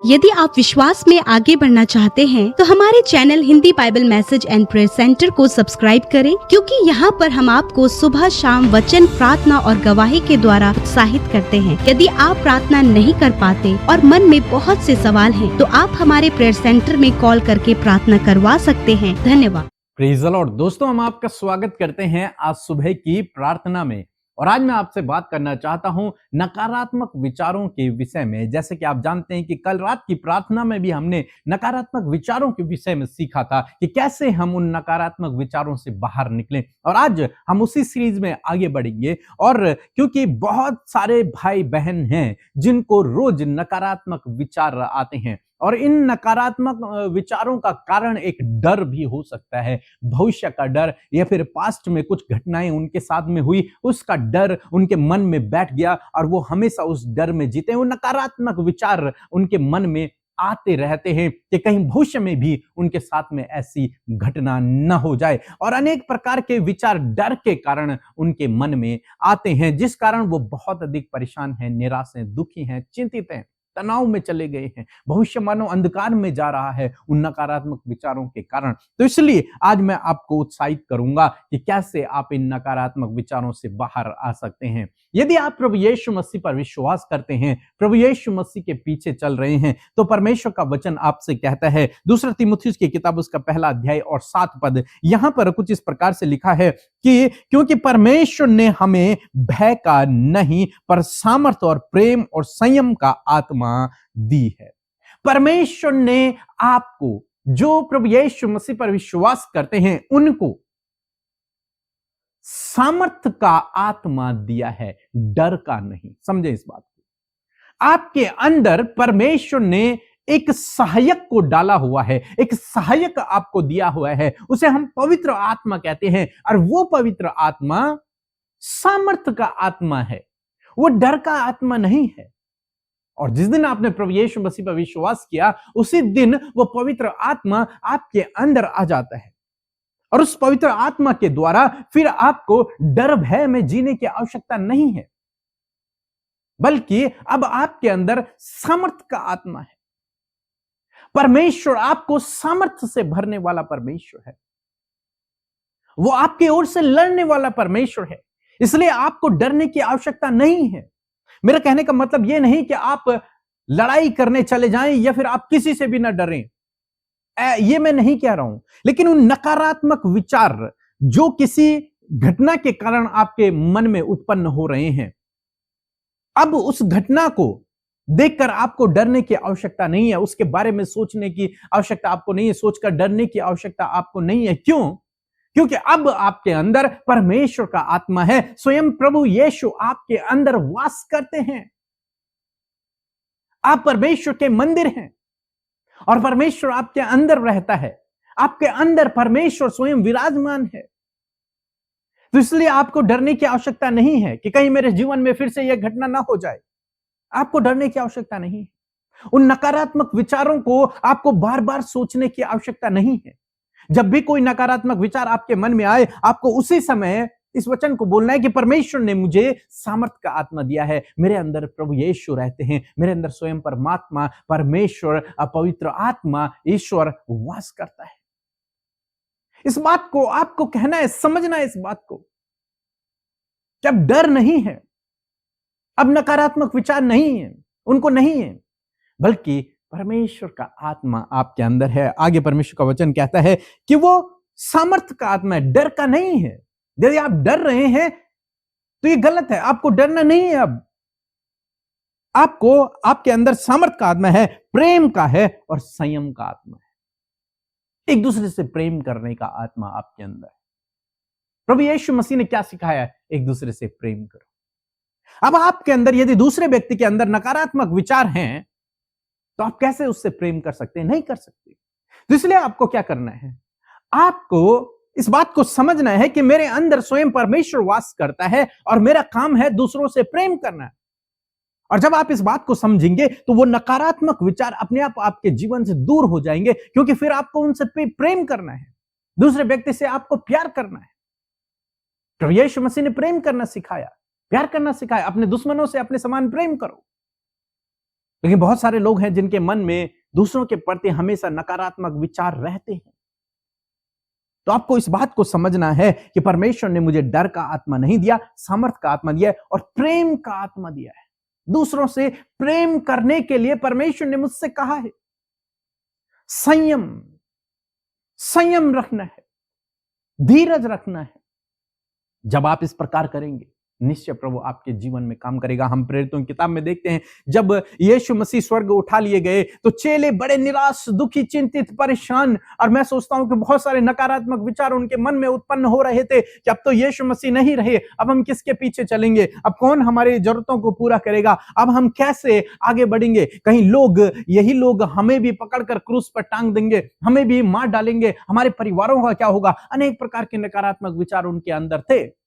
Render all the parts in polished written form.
यदि आप विश्वास में आगे बढ़ना चाहते हैं तो हमारे channel Hindi Bible message and prayer centre को सब्सक्राइब करें, क्योंकि यहाँ पर हम आपको सुबह शाम वचन, प्रार्थना और गवाही के द्वारा उत्साहित करते हैं। यदि आप प्रार्थना नहीं कर पाते और मन में बहुत से सवाल हैं, तो आप हमारे प्रेयर सेंटर में कॉल करके प्रार्थना करवा सकते हैं। धन्यवाद। Praise the Lord. दोस्तों, हम आपका स्वागत करते हैं आज सुबह की प्रार्थना में। और आज मैं आपसे बात करना चाहता हूं नकारात्मक विचारों के विषय में। जैसे कि आप जानते हैं कि कल रात की प्रार्थना में भी हमने नकारात्मक विचारों के विषय में सीखा था कि कैसे हम उन नकारात्मक विचारों से बाहर निकलें। और आज हम उसी सीरीज में आगे बढ़ेंगे। और क्योंकि बहुत सारे भाई बहन हैं जिनको रोज नकारात्मक विचार आते हैं, और इन नकारात्मक विचारों का कारण एक डर भी हो सकता है, भविष्य का डर, या फिर पास्ट में कुछ घटनाएं उनके साथ में हुई, उसका डर उनके मन में बैठ गया और वो हमेशा उस डर में जीते हैं। वो नकारात्मक विचार उनके मन में आते रहते हैं कि कहीं भविष्य में भी उनके साथ में ऐसी घटना न हो जाए। और अनेक प्रकार के विचार डर के कारण उनके मन में आते हैं, जिस कारण वो बहुत अधिक परेशान हैं, निराश हैं, दुखी हैं, चिंतित हैं, तनाव में चले गए हैं। भविष्य मानो अंधकार में जा रहा है उन नकारात्मक विचारों के कारण। तो इसलिए आज मैं आपको उत्साहित करूंगा कि कैसे आप इन नकारात्मक विचारों से बाहर आ सकते हैं। यदि आप प्रभु यीशु मसीह पर विश्वास करते हैं, प्रभु यीशु मसीह के पीछे चल रहे हैं, तो परमेश्वर का वचन आपसे कहता है, दूसरा तीमुथियुस की किताब उसका पहला अध्याय और 7 पद, यहां पर कुछ इस प्रकार से लिखा है कि क्योंकि परमेश्वर ने हमें भय का नहीं पर सामर्थ और प्रेम और संयम का आत्मा दी है। परमेश्वर ने आपको, जो प्रभु यीशु मसीह पर विश्वास करते हैं, उनको सामर्थ का आत्मा दिया है, डर का नहीं। समझे इस बात को। आपके अंदर परमेश्वर ने एक सहायक को डाला हुआ है, एक सहायक आपको दिया हुआ है, उसे हम पवित्र आत्मा कहते हैं। और वो पवित्र आत्मा सामर्थ का आत्मा है, वो डर का आत्मा नहीं है। और जिस दिन आपने प्रभु यीशु मसीह पर विश्वास किया, उसी दिन वो पवित्र आत्मा आपके अंदर आ जाता है। और उस पवित्र आत्मा के द्वारा फिर आपको डर भय में जीने की आवश्यकता नहीं है, बल्कि अब आपके अंदर सामर्थ का आत्मा है। परमेश्वर आपको सामर्थ्य से भरने वाला परमेश्वर है, वो आपकी ओर से लड़ने वाला परमेश्वर है। इसलिए आपको डरने की आवश्यकता नहीं है। मेरा कहने का मतलब यह नहीं कि आप लड़ाई करने चले जाएं या फिर आप किसी से भी ना डरें, ये मैं नहीं कह रहा हूं। लेकिन उन नकारात्मक विचार जो किसी घटना के कारण आपके मन में उत्पन्न हो रहे हैं, अब उस घटना को देखकर आपको डरने की आवश्यकता नहीं है, उसके बारे में सोचने की आवश्यकता आपको नहीं है, सोचकर डरने की आवश्यकता आपको नहीं है। क्यों? क्योंकि अब आपके अंदर परमेश्वर का आत्मा है, स्वयं प्रभु यीशु आपके अंदर वास करते हैं। आप परमेश्वर के मंदिर हैं और परमेश्वर आपके अंदर रहता है। आपके अंदर परमेश्वर स्वयं विराजमान है। तो इसलिए आपको डरने की आवश्यकता नहीं है कि कहीं मेरे जीवन में फिर से यह घटना ना हो जाए। आपको डरने की आवश्यकता नहीं है। उन नकारात्मक विचारों को आपको बार बार सोचने की आवश्यकता नहीं है। जब भी कोई नकारात्मक विचार आपके मन में आए, आपको उसी समय इस वचन को बोलना है कि परमेश्वर ने मुझे सामर्थ का आत्मा दिया है, मेरे अंदर प्रभु यीशु रहते हैं, मेरे अंदर स्वयं परमात्मा, परमेश्वर, पवित्र आत्मा, ईश्वर वास करता है। इस बात को आपको कहना है, समझना है इस बात को कि अब डर नहीं है, अब नकारात्मक विचार नहीं है, उनको नहीं है, बल्कि परमेश्वर का आत्मा आपके अंदर है। आगे परमेश्वर का वचन कहता है कि वो सामर्थ का आत्मा है, डर का नहीं है। यदि आप डर रहे हैं तो ये गलत है, आपको डरना नहीं है। अब आपको, आपके अंदर सामर्थ का आत्मा है, प्रेम का है और संयम का आत्मा है। एक दूसरे से प्रेम करने का आत्मा आपके अंदर है। प्रभु यीशु मसीह ने क्या सिखाया है? एक दूसरे से प्रेम करो। अब आपके अंदर यदि दूसरे व्यक्ति के अंदर नकारात्मक विचार हैं, तो आप कैसे उससे प्रेम कर सकते हैं? नहीं कर सकते। तो इसलिए आपको क्या करना है? आपको इस बात को समझना है कि मेरे अंदर स्वयं परमेश्वर वास करता है और मेरा काम है दूसरों से प्रेम करना। और जब आप इस बात को समझेंगे तो वो नकारात्मक विचार अपने आप आपके जीवन से दूर हो जाएंगे, क्योंकि फिर आपको उनसे प्रेम करना है, दूसरे व्यक्ति से आपको प्यार करना है। प्रभु यीशु मसीह ने प्रेम करना सिखाया, प्यार करना सिखाया। अपने दुश्मनों से अपने समान प्रेम करो। लेकिन बहुत सारे लोग हैं जिनके मन में दूसरों के प्रति हमेशा नकारात्मक विचार रहते हैं। तो आपको इस बात को समझना है कि परमेश्वर ने मुझे डर का आत्मा नहीं दिया, सामर्थ का आत्मा दिया है और प्रेम का आत्मा दिया है। दूसरों से प्रेम करने के लिए परमेश्वर ने मुझसे कहा है संयम रखना है, धीरज रखना है। जब आप इस प्रकार करेंगे निश्चय प्रभु आपके जीवन में काम करेगा। हम प्रेरितों की किताब में देखते हैं जब यीशु मसीह स्वर्ग उठा लिए गए तो चेले बड़े निराश, दुखी, चिंतित, परेशान, और मैं सोचता हूं कि बहुत सारे नकारात्मक विचार उनके मन में उत्पन्न हो रहे थे कि अब तो यीशु मसीह नहीं रहे, अब हम किसके पीछे चलेंगे, अब कौन हमारी जरूरतों को पूरा करेगा, अब हम कैसे आगे बढ़ेंगे, कहीं यही लोग हमें भी पकड़कर क्रूस पर टांग देंगे, हमें भी मार डालेंगे, हमारे परिवारों का क्या होगा। अनेक प्रकार के नकारात्मक विचार उनके अंदर थे।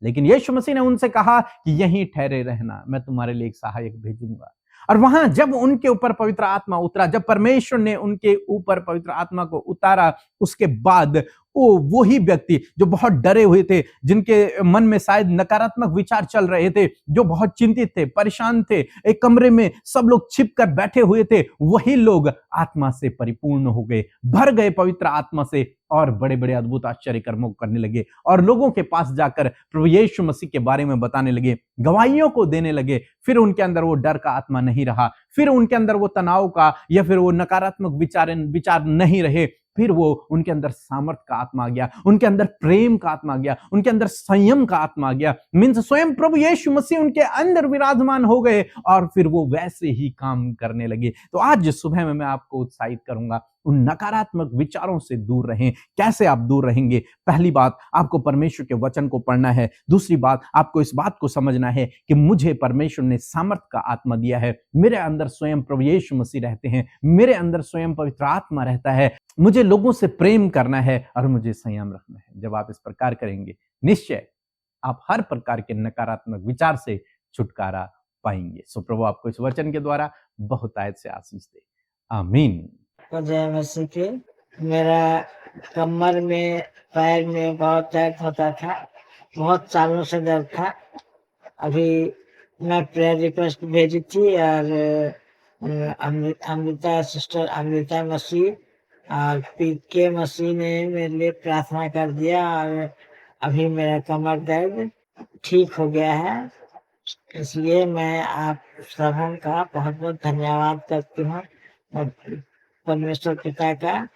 लेकिन यीशु मसीह ने उनसे कहा कि यहीं ठहरे रहना, मैं तुम्हारे लिए एक सहायक भेजूंगा। और वहां जब उनके ऊपर पवित्र आत्मा उतरा, जब परमेश्वर ने उनके ऊपर पवित्र आत्मा को उतारा, उसके बाद वही व्यक्ति जो बहुत डरे हुए थे, जिनके मन में शायद नकारात्मक विचार चल रहे थे, जो बहुत चिंतित थे, परेशान थे, एक कमरे में सब लोग छिप कर बैठे हुए थे, वही लोग आत्मा से परिपूर्ण हो गए, भर गए पवित्र आत्मा से और बड़े बड़े अद्भुत आश्चर्य कर्मों करने लगे और लोगों के पास जाकर प्रभु यीशु मसीह के बारे में बताने लगे, गवाहियों को देने लगे। फिर उनके अंदर वो डर का आत्मा नहीं रहा, फिर उनके अंदर वो तनाव का या फिर वो नकारात्मक विचार नहीं रहे, फिर वो उनके अंदर सामर्थ का आत्मा आ गया, उनके अंदर प्रेम का आत्मा आ गया, उनके अंदर संयम का आत्मा आ गया। मीन्स स्वयं प्रभु यीशु मसीह उनके अंदर विराजमान हो गए और फिर वो वैसे ही काम करने लगे। तो आज सुबह में मैं आपको उत्साहित करूंगा, उन नकारात्मक विचारों से दूर रहें। कैसे आप दूर रहेंगे? पहली बात, आपको परमेश्वर के वचन को पढ़ना है। दूसरी बात, आपको इस बात को समझना है कि मुझे परमेश्वर ने सामर्थ का आत्मा दिया है, मेरे अंदर स्वयं प्रभु यीशु मसीह रहते हैं, मेरे अंदर स्वयं पवित्र आत्मा रहता है, मुझे लोगों से प्रेम करना है और मुझे संयम रखना है। जब आप इस प्रकार करेंगे निश्चय आप हर प्रकार के नकारात्मक विचार से छुटकारा पाएंगे। सो प्रभु आपको इस वचन के द्वारा बहुत आयत से आशीष दे। आमीन। जय मसीह के। मेरा कमर में, पैर में बहुत दर्द होता था, बहुत सालों से दर्द था। अभी मैं प्रेयर रिक्वेस्ट भेजी थी और अमृता सिस्टर अमृता मसीह और पीके मसीह ने मेरे लिए प्रार्थना कर दिया और अभी मेरा कमर दर्द ठीक हो गया है। इसलिए मैं आप सबों का बहुत बहुत धन्यवाद करती हूँ और परमेश्वर पिता का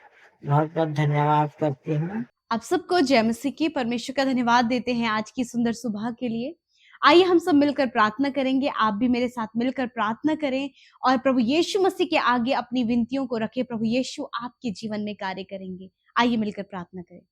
बहुत बहुत धन्यवाद करती हूँ। आप सबको जय मसीह की। परमेश्वर का धन्यवाद देते हैं आज की सुंदर सुबह के लिए। आइए हम सब मिलकर प्रार्थना करेंगे। आप भी मेरे साथ मिलकर प्रार्थना करें और प्रभु यीशु मसीह के आगे अपनी विनतियों को रखें। प्रभु यीशु आपके जीवन में कार्य करेंगे। आइए मिलकर प्रार्थना करें।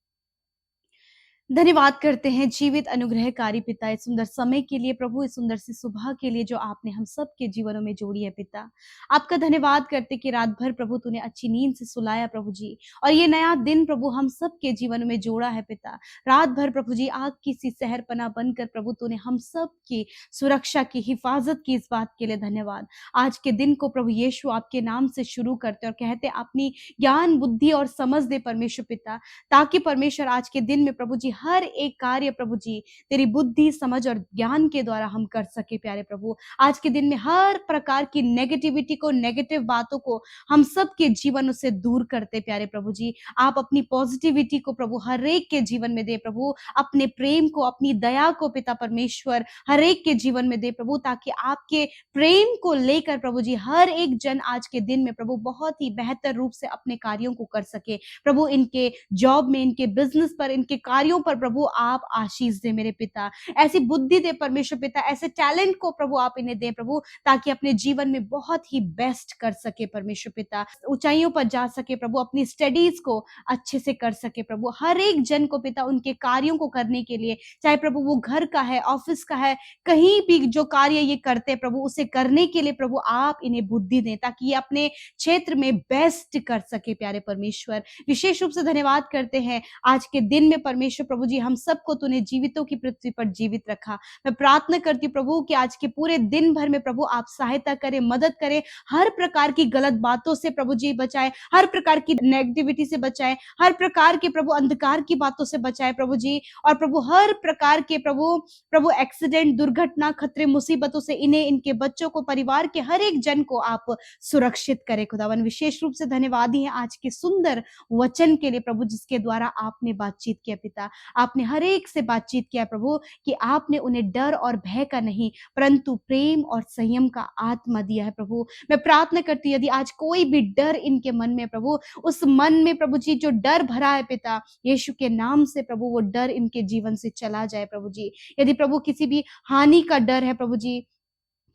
धन्यवाद करते हैं जीवित अनुग्रहकारी पिता, इस सुंदर समय के लिए प्रभु, इस सुंदर सी सुबह के लिए जो आपने हम सब के जीवनों में जोड़ी है पिता। आपका धन्यवाद करते कि रात भर प्रभु तूने अच्छी नींद से सुलाया प्रभु जी, और ये नया दिन प्रभु हम सब के जीवन में जोड़ा है पिता। रात भर प्रभु जी आग की सी सहरपना बनकर प्रभु तूने हम सब की सुरक्षा की, हिफाजत की, इस बात के लिए धन्यवाद। आज के दिन को प्रभु यीशु आपके नाम से शुरू करते और कहते अपनी ज्ञान, बुद्धि और समझ दे परमेश्वर पिता, ताकि परमेश्वर आज के दिन में प्रभु जी हर एक कार्य प्रभु जी तेरी बुद्धि, समझ और ज्ञान के द्वारा हम कर सके। प्यारे प्रभु, आज के दिन में हर प्रकार की नेगेटिविटी को, नेगेटिव बातों को हम सब के जीवनों से दूर करते। प्यारे प्रभु जी, आप अपनी पॉजिटिविटी को प्रभु हर एक के जीवन में दे प्रभु, अपने प्रेम को, अपनी दया को पिता परमेश्वर हर एक के जीवन में दे प्रभु, ताकि आपके प्रेम को लेकर प्रभु जी हर एक जन आज के दिन में प्रभु बहुत ही बेहतर रूप से अपने कार्यों को कर सके। प्रभु इनके जॉब में, इनके बिजनेस पर, इनके कार्यों पर प्रभु आप आशीष दे मेरे पिता। ऐसी बुद्धि दे परमेश्वर पिता, ऐसे टैलेंट को प्रभु आप इन्हें दे प्रभु, ताकि अपने जीवन में बहुत ही बेस्ट कर सके परमेश्वर पिता, ऊंचाइयों पर जा सके प्रभु, अपनी स्टडीज को अच्छे से कर सके प्रभु। हर एक जन को पिता उनके कार्यों को करने के लिए, चाहे प्रभु वो घर का है, ऑफिस का है, कहीं भी जो कार्य ये करते प्रभु, उसे करने के लिए प्रभु आप इन्हें बुद्धि दें, ताकि ये अपने क्षेत्र में बेस्ट कर सके। प्यारे परमेश्वर, विशेष रूप से धन्यवाद करते हैं आज के दिन में परमेश्वर प्रभु जी हम सबको तूने जीवितों की पृथ्वी पर जीवित रखा। मैं प्रार्थना करती हूँ प्रभु कि आज के पूरे दिन भर में प्रभु आप सहायता करें, मदद करें, हर प्रकार की गलत बातों से प्रभु जी बचाए, हर प्रकार की नेगेटिविटी से बचाए, हर प्रकार के प्रभु अंधकार की बातों से बचाए प्रभु जी। और प्रभु हर प्रकार के प्रभु एक्सीडेंट, दुर्घटना, खतरे, मुसीबतों से इन्हें, इनके बच्चों को, परिवार के हर एक जन को आप सुरक्षित करें खुदावन। विशेष रूप से धन्यवादी हैं आज के सुंदर वचन के लिए प्रभु, जिसके द्वारा आपने बातचीत किया पिता। आपने हर एक से बातचीत किया प्रभु कि आपने उन्हें डर और भय का नहीं परंतु प्रेम और संयम का आत्मा दिया है प्रभु। मैं प्रार्थना करती हूँ यदि आज कोई भी डर इनके मन में प्रभु, उस मन में प्रभु जी जो डर भरा है पिता, यीशु के नाम से प्रभु वो डर इनके जीवन से चला जाए प्रभु जी। यदि प्रभु किसी भी हानि का डर है प्रभु जी,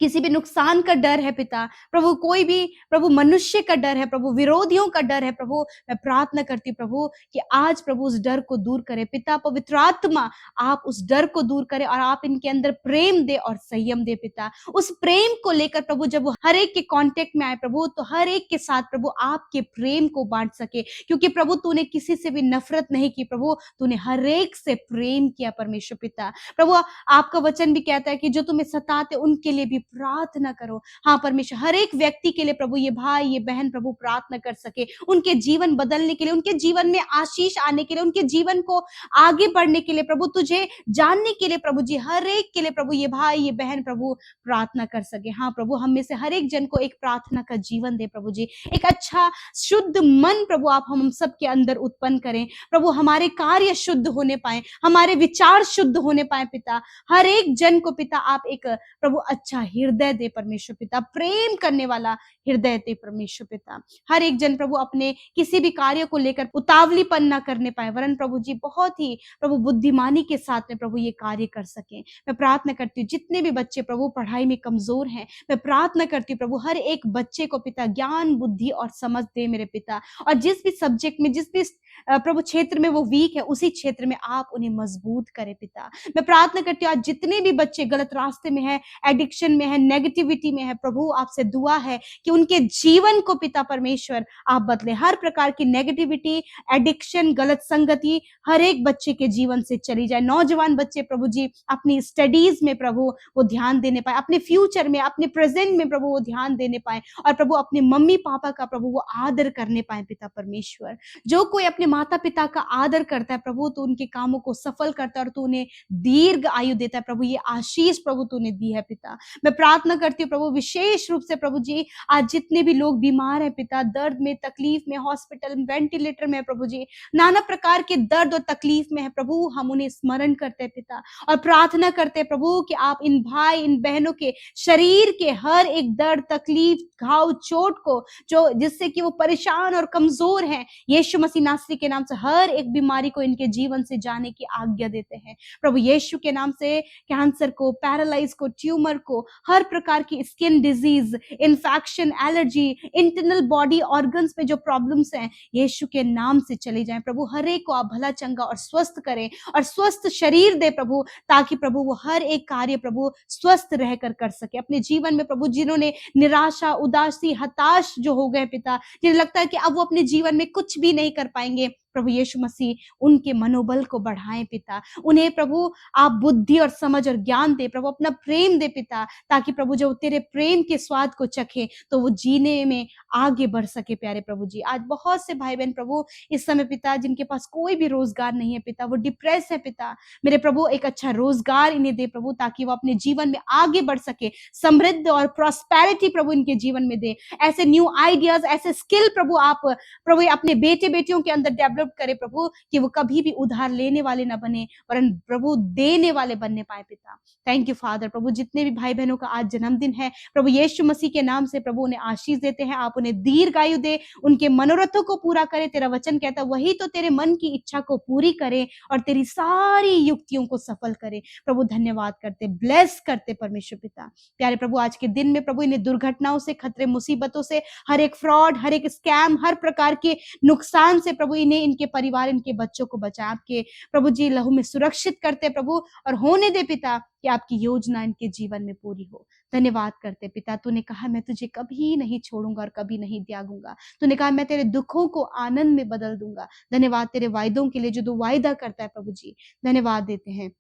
किसी भी नुकसान का डर है पिता, प्रभु कोई भी प्रभु मनुष्य का डर है प्रभु, विरोधियों का डर है प्रभु, मैं प्रार्थना करती हूँ प्रभु कि आज प्रभु उस डर को दूर करे पिता। पवित्र आत्मा आप उस डर को दूर करें और आप इनके अंदर प्रेम दे और संयम दे पिता। उस प्रेम को लेकर प्रभु जब वो हर एक के कांटेक्ट में आए प्रभु, तो हर एक के साथ प्रभु आपके प्रेम को बांट सके, क्योंकि प्रभु तूने किसी से भी नफरत नहीं की प्रभु, तूने हर एक से प्रेम किया परमेश्वर पिता। प्रभु आपका वचन भी कहता है कि जो तुम्हें सताते उनके लिए भी प्रार्थना करो। हाँ परमेश्वर, हर एक व्यक्ति के लिए प्रभु, ये भाई ये बहन प्रभु प्रार्थना कर सके, उनके जीवन बदलने के लिए, उनके जीवन में आशीष आने के लिए, उनके जीवन को आगे बढ़ने के लिए प्रभु, तुझे जानने के लिए प्रभु जी, हर एक के लिए प्रभु ये भाई ये बहन प्रभु प्रार्थना कर सके। हाँ प्रभु, हम में से हर एक जन को एक प्रार्थना का जीवन दे प्रभु जी, एक अच्छा शुद्ध मन प्रभु आप हम सब के अंदर उत्पन्न करें प्रभु, हमारे कार्य शुद्ध होने पाए, हमारे विचार शुद्ध होने पाए पिता। हर एक जन को पिता आप एक प्रभु अच्छा हृदय दे परमेश्वर पिता, प्रेम करने वाला हृदय दे परमेश्वर पिता। हर एक जन प्रभु अपने किसी भी कार्य को लेकर उतावलीपन ना करने पाए, वरन प्रभु जी बहुत ही प्रभु बुद्धिमानी के साथ में प्रभु ये कार्य कर सके। मैं प्रार्थना करती हूँ जितने भी बच्चे प्रभु पढ़ाई में कमजोर हैं, मैं प्रार्थना करती हूँ प्रभु हर एक बच्चे को पिता ज्ञान, बुद्धि और समझ दे मेरे पिता। और जिस भी सब्जेक्ट में, जिस भी प्रभु क्षेत्र में वो वीक है, उसी क्षेत्र में आप उन्हें मजबूत करें पिता। मैं प्रार्थना करती हूँ आज जितने भी बच्चे गलत रास्ते में है, एडिक्शन में है, नेगेटिविटी में है प्रभु, आपसे दुआ है कि उनके जीवन को पिता परमेश्वर आप बदले। हर प्रकार की नेगेटिविटी, एडिक्शन, गलत संगति हर एक बच्चे के जीवन से चली जाए। नौजवान बच्चे प्रभु जी अपनी स्टडीज में प्रभु वो ध्यान देने पाए, अपने फ्यूचर में, अपने प्रेजेंट में प्रभु वो ध्यान देने पाए, और प्रभु अपने मम्मी पापा का प्रभु वो आदर करने पाए पिता परमेश्वर। जो कोई अपने माता पिता का आदर करता है प्रभु, तो उनके कामों को सफल करता है और तू उन्हें दीर्घ आयु देता है प्रभु। ये आशीष प्रभु तूने दी है पिता। मैं प्रार्थना करती हूँ प्रभु विशेष रूप से प्रभु जी आज जितने भी लोग बीमार हैं पिता, दर्द में, तकलीफ में, हॉस्पिटल में, वेंटिलेटर में प्रभु जी, नाना प्रकार के दर्द और तकलीफ में है प्रभु, हम उन्हें स्मरण करते हैं पिता और प्रार्थना करते हैं प्रभु कि आप इन भाई इन बहनों के शरीर के हर एक दर्द, तकलीफ, घाव, चोट को जो जिससे कि वो परेशान और कमजोर हैं, यीशु मसीह नासरी के नाम से हर एक बीमारी को इनके जीवन से जाने की आज्ञा देते हैं प्रभु। यीशु के नाम से कैंसर को, पैरालाइज को, ट्यूमर को, हर प्रकार की skin disease, infection, allergy, internal body organs में जो प्रॉब्लम्स हैं, यीशु के नाम से चली जाएं प्रभु। हर एक को आप भला चंगा और स्वस्थ करें और स्वस्थ शरीर दे प्रभु, ताकि प्रभु वो हर एक कार्य प्रभु स्वस्थ रहकर कर सके अपने जीवन में प्रभु। जिन्होंने निराशा, उदासी, हताश जो हो गए पिता, जिन्हें लगता है कि अब वो अपने जीवन में कुछ भी नहीं कर पाएंगे, प्रभु यीशु मसीह उनके मनोबल को बढ़ाएं पिता। उन्हें प्रभु आप बुद्धि और समझ और ज्ञान दे प्रभु, अपना प्रेम दे पिता, ताकि प्रभु जब तेरे प्रेम के स्वाद को चखे तो वो जीने में आगे बढ़ सके प्यारे प्रभु जी। आज बहुत से भाई बहन प्रभु इस समय पिता जिनके पास कोई भी रोजगार नहीं है पिता, वो डिप्रेस है पिता, मेरे प्रभु एक अच्छा रोजगार इन्हें दे प्रभु, ताकि वो अपने जीवन में आगे बढ़ सके, समृद्ध और प्रॉस्पेरिटी प्रभु इनके जीवन में दे। ऐसे न्यू आइडियाज, ऐसे स्किल प्रभु आप प्रभु अपने बेटे बेटियों के अंदर डेवलप करे प्रभु, कि वो कभी भी उधार लेने वाले ना बने वरन प्रभु देने वाले बनने पाए पिता। Thank you father. प्रभु जितने भी भाई बहनों का आज जन्मदिन है प्रभु यीशु मसीह के नाम से प्रभु उन्हें आशीष देते हैं, आप उन्हें दीर्घायु दे, उनके मनोरथों को पूरा करे। तेरा वचन कहता है वही तो तेरे मन की इच्छा को पूरी करे और तेरी सारी युक्तियों को सफल करे प्रभु। धन्यवाद करते, ब्लेस करते परमेश्वर पिता। प्यारे प्रभु आज के दिन में प्रभु इन्हें दुर्घटनाओं से, खतरे, मुसीबतों से, हर एक फ्रॉड, हर एक स्कैम, हर प्रकार के नुकसान से प्रभु इन्हें इनके परिवार, इनके बच्चों को बचाए, आपके प्रभु जी लहू में सुरक्षित करते प्रभु, और होने दे पिता कि आपकी योजना इनके जीवन में पूरी हो। धन्यवाद करते पिता, तूने कहा मैं तुझे कभी नहीं छोड़ूंगा और कभी नहीं त्यागूंगा। तूने कहा मैं तेरे दुखों को आनंद में बदल दूंगा। धन्यवाद तेरे वायदों के लिए जो तू वायदा करता है प्रभु जी, धन्यवाद देते हैं।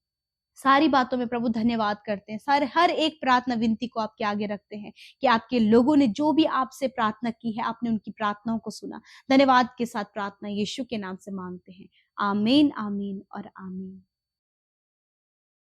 सारी बातों में प्रभु धन्यवाद करते हैं। सारे हर एक प्रार्थना विनती को आपके आगे रखते हैं कि आपके लोगों ने जो भी आपसे प्रार्थना की है, आपने उनकी प्रार्थनाओं को सुना। धन्यवाद के साथ प्रार्थना यीशु के नाम से मांगते हैं, आमीन, आमीन और आमीन।